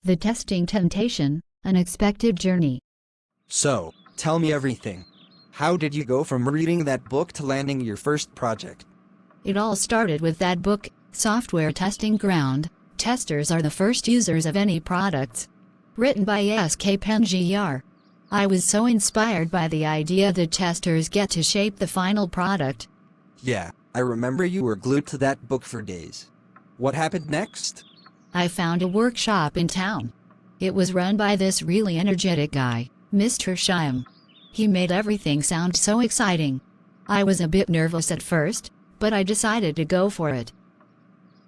The Testing Temptation, Unexpected Journey. So, tell me everything. How did you go from reading that book to landing your first project? It all started with that book, Software Testing Ground. Testers are the first users of any products. Written by S.K. Pengiar. I was so inspired by the idea that testers get to shape the final product. Yeah, I remember you were glued to that book for days. What happened next? I found a workshop in town. It was run by this really energetic guy, Mr. Shyam. He made everything sound so exciting. I was a bit nervous at first, but I decided to go for it.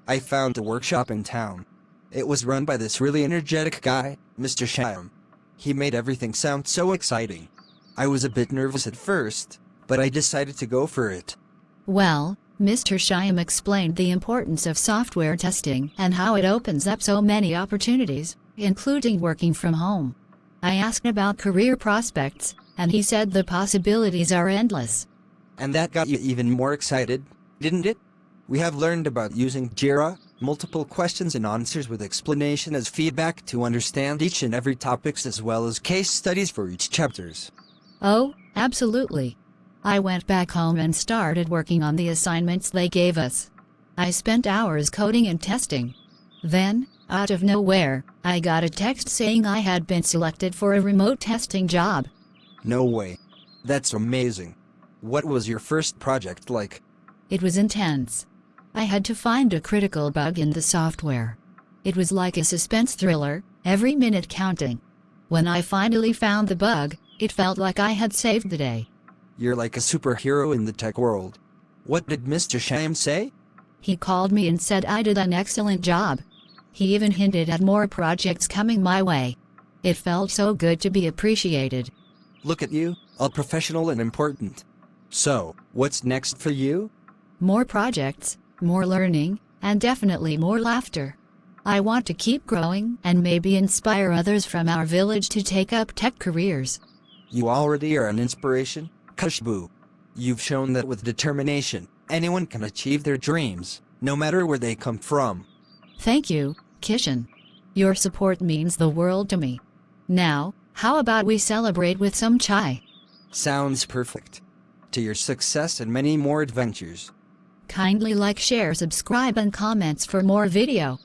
I found a workshop in town. It was run by this really energetic guy, Mr. Shyam. He made everything sound so exciting. I was a bit nervous at first, but I decided to go for it. Well, Mr. Shyam explained the importance of software testing and how it opens up so many opportunities, including working from home. I asked about career prospects, and he said the possibilities are endless. And that got you even more excited, didn't it? We have learned about using Jira, multiple questions and answers with explanation as feedback to understand each and every topics as well as case studies for each chapters. Oh, absolutely. I went back home and started working on the assignments they gave us. I spent hours coding and testing. Then, out of nowhere, I got a text saying I had been selected for a remote testing job. No way. That's amazing. What was your first project like? It was intense. I had to find a critical bug in the software. It was like a suspense thriller, every minute counting. When I finally found the bug, it felt like I had saved the day. You're like a superhero in the tech world. What did Mr. Shyam say? He called me and said I did an excellent job. He even hinted at more projects coming my way. It felt so good to be appreciated. Look at you, all professional and important. So, what's next for you? More projects, more learning, and definitely more laughter. I want to keep growing and maybe inspire others from our village to take up tech careers. You already are an inspiration, Khushbu. You've shown that with determination, anyone can achieve their dreams, no matter where they come from. Thank you, Kishan. Your support means the world to me. Now, how about we celebrate with some chai? Sounds perfect. To your success and many more adventures. Kindly like, share, subscribe and comments for more video.